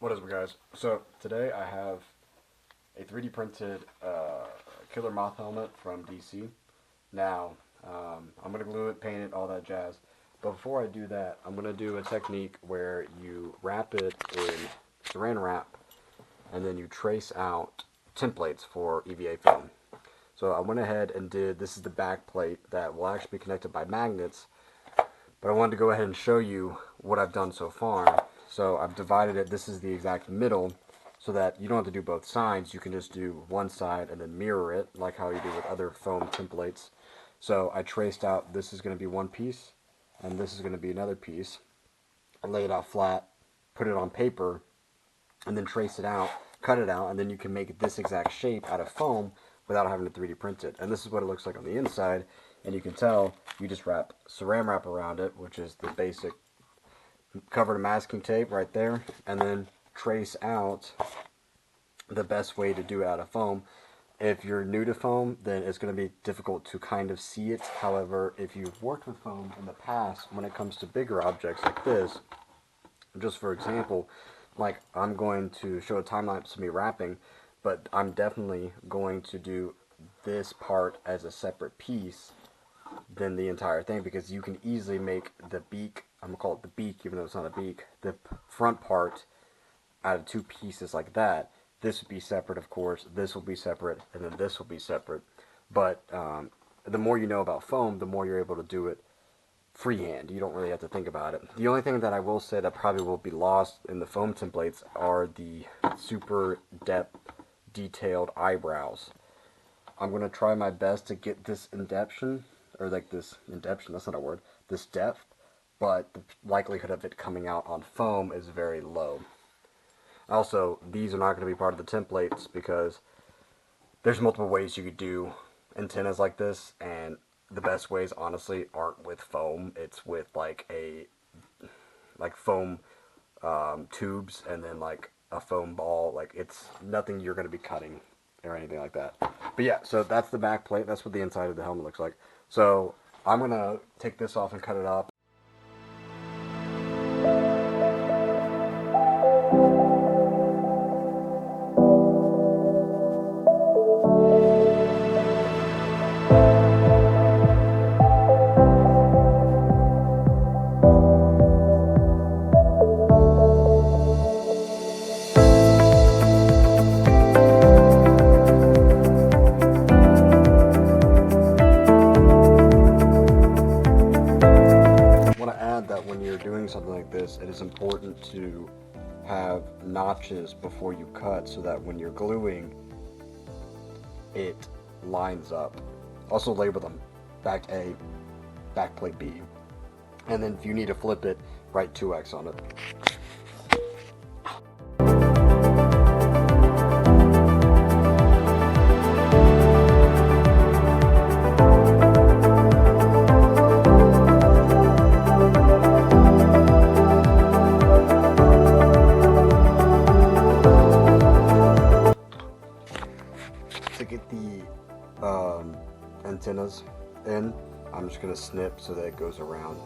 What is up, guys? So today I have a 3D printed Killer Moth helmet from DC. Now I'm gonna glue it, paint it, all that jazz. But before I do that, I'm gonna do a technique where you wrap it in saran wrap and then you trace out templates for EVA foam. So I went ahead and this is the back plate that will actually be connected by magnets. But I wanted to go ahead and show you what I've done so far. So I've divided it, this is the exact middle, so that you don't have to do both sides. You can just do one side and then mirror it, like how you do with other foam templates. So I traced out, this is going to be one piece, and this is going to be another piece. I lay it out flat, put it on paper, and then trace it out, cut it out, and then you can make this exact shape out of foam without having to 3D print it. And this is what it looks like on the inside, and you can tell you just wrap saran wrap around it, which is the basic covered masking tape right there, and then trace out the best way to do it out of foam. If you're new to foam, then it's going to be difficult to kind of see it. However, if you've worked with foam in the past, when it comes to bigger objects like this, just for example, like I'm going to show a time lapse of me wrapping, but I'm definitely going to do this part as a separate piece than the entire thing, because you can easily make the beak, I'm going to call it the beak even though it's not a beak, the front part out of two pieces like that. This would be separate, of course, this will be separate, and then this will be separate. But the more you know about foam, the more you're able to do it freehand. You don't really have to think about it. The only thing that I will say that probably will be lost in the foam templates are the super depth detailed eyebrows. I'm going to try my best to get this indeption, or like this indeption, that's not a word, this depth, but the likelihood of it coming out on foam is very low. Also, these are not going to be part of the templates because there's multiple ways you could do antennas like this, and the best ways honestly aren't with foam. It's with like foam tubes and then like a foam ball. Like, it's nothing you're going to be cutting or anything like that. But yeah, so that's the back plate. That's what the inside of the helmet looks like. So I'm going to take this off and cut it up. Something like this, it is important to have notches before you cut so that when you're gluing it lines up. Also label them back A, back plate B, and then if you need to flip it, write 2x on it. To get the antennas in, I'm just going to snip so that it goes around.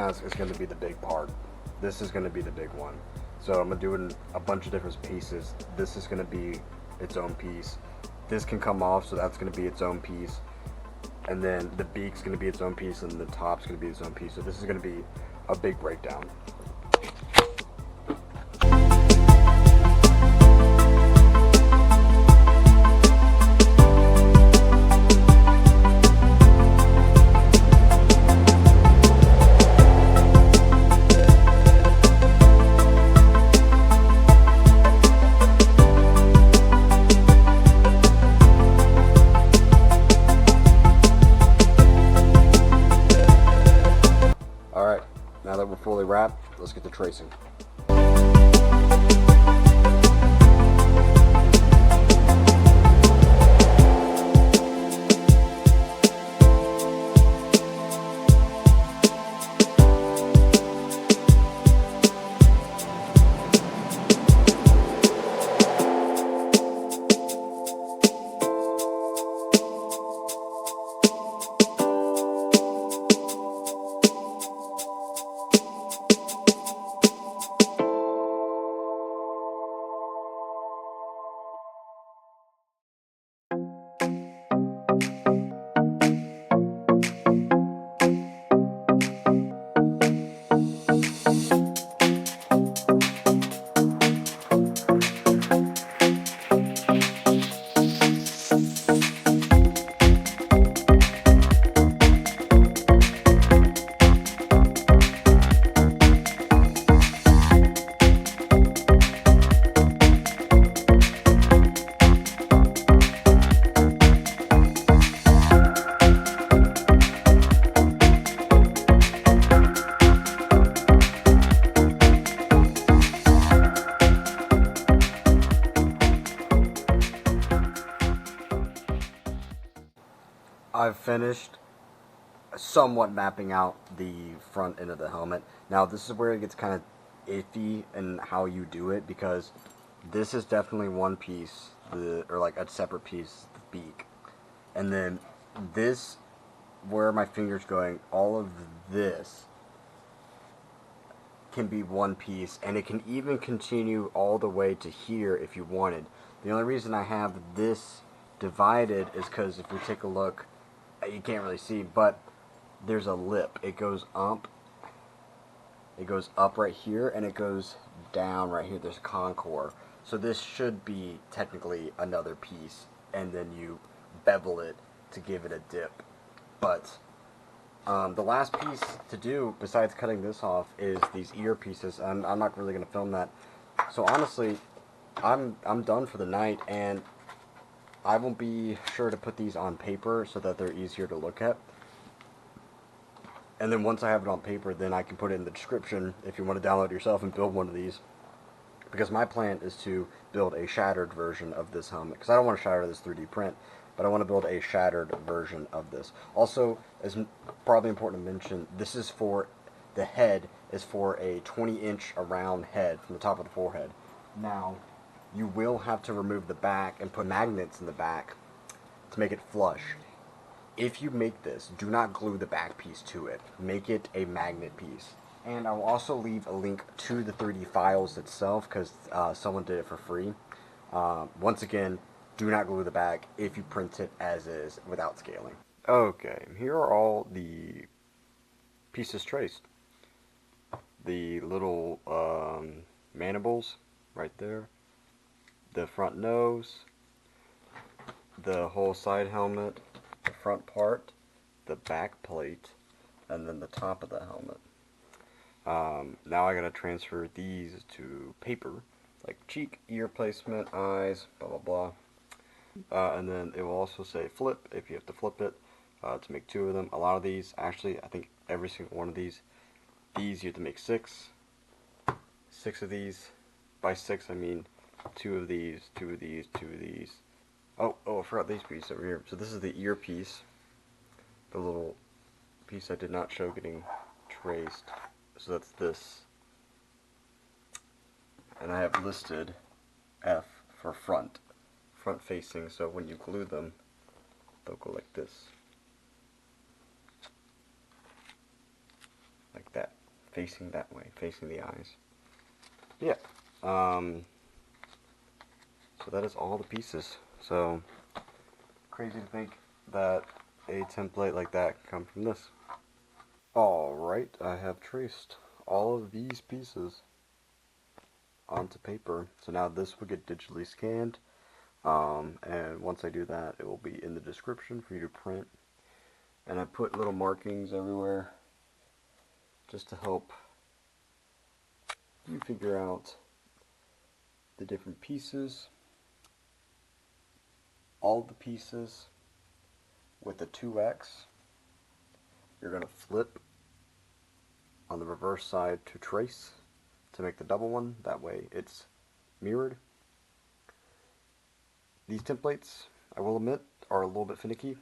mask is going to be the big part. This is going to be the big one. So I'm going to do it in a bunch of different pieces. This is going to be its own piece. This can come off, so that's going to be its own piece. And then the beak's going to be its own piece, and the top's going to be its own piece. So this is going to be a big breakdown. Alright, now that we're fully wrapped, let's get to tracing. I've finished somewhat mapping out the front end of the helmet. Now this is where it gets kind of iffy in how you do it, because this is definitely one piece, or like a separate piece, the beak. And then this, where my finger's going, all of this can be one piece, and it can even continue all the way to here if you wanted. The only reason I have this divided is because if we take a look, you can't really see, but there's a lip. It goes up right here, and it goes down right here. There's a contour. So this should be technically another piece, and then you bevel it to give it a dip. But the last piece to do, besides cutting this off, is these ear pieces. I'm not really going to film that. So honestly, I'm done for the night, and I will be sure to put these on paper so that they're easier to look at. And then once I have it on paper, then I can put it in the description if you want to download it yourself and build one of these. Because my plan is to build a shattered version of this helmet. Because I don't want to shatter this 3D print, but I want to build a shattered version of this. Also, it's probably important to mention, this is for, the head is for a 20-inch around head from the top of the forehead. Now, you will have to remove the back and put magnets in the back to make it flush. If you make this, do not glue the back piece to it. Make it a magnet piece. And I will also leave a link to the 3D files itself, because someone did it for free. Once again, do not glue the back if you print it as is without scaling. Okay, here are all the pieces traced. The little mandibles right there. The front nose, the whole side helmet, the front part, the back plate, and then the top of the helmet. Now I gotta transfer these to paper, like cheek, ear placement, eyes, blah blah blah. And then it will also say flip if you have to flip it to make 2 of them. A lot of these, actually, I think every single one of these you have to make 6. 6 of these. By 6 I mean 2 of these, 2 of these, 2 of these. Oh, I forgot these pieces over here. So this is the ear piece. The little piece I did not show getting traced. So that's this. And I have listed F for front. Front facing, so when you glue them, they'll go like this. Like that. facing that way, facing the eyes. Yeah. So that is all the pieces. So crazy to think that a template like that can come from this. Alright, I have traced all of these pieces onto paper. So now this will get digitally scanned. And once I do that, it will be in the description for you to print. And I put little markings everywhere just to help you figure out the different pieces. All the pieces with the 2x, you're going to flip on the reverse side to trace to make the double one. That way it's mirrored. These templates, I will admit, are a little bit finicky,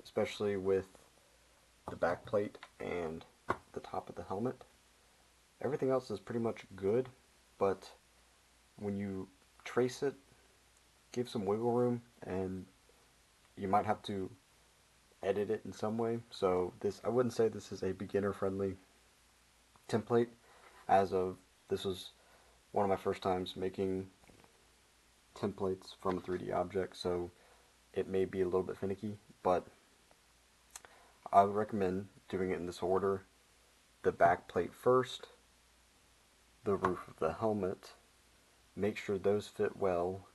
especially with the back plate and the top of the helmet. Everything else is pretty much good, but when you trace it, give some wiggle room, and you might have to edit it in some way. So this, I wouldn't say this is a beginner-friendly template. This was one of my first times making templates from a 3D object, so it may be a little bit finicky, but I would recommend doing it in this order. The back plate first, the roof of the helmet, make sure those fit well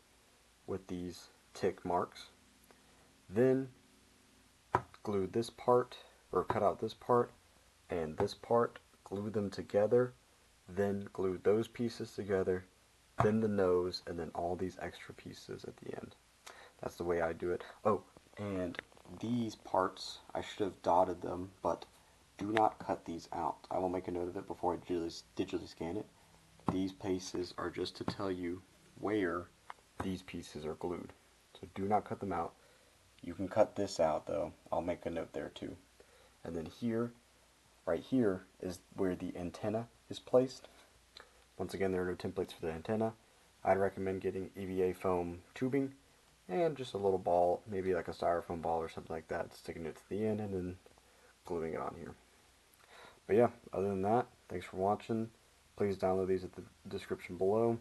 with these tick marks, then glue this part, or cut out this part and this part, glue them together, then glue those pieces together, then the nose, and then all these extra pieces at the end. That's the way I do it. Oh, and these parts, I should have dotted them, but do not cut these out. I will make a note of it before I digitally scan it. These pieces are just to tell you where these pieces are glued. So do not cut them out. You can cut this out though. I'll make a note there too. And then here, right here, is where the antenna is placed. Once again, there are no templates for the antenna. I'd recommend getting EVA foam tubing and just a little ball, maybe like a styrofoam ball or something like that, sticking it to the end and then gluing it on here. But yeah, other than that, thanks for watching. Please download these at the description below.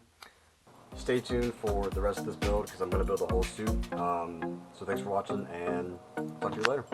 Stay tuned for the rest of this build because I'm going to build a whole suit. So thanks for watching, and talk to you later.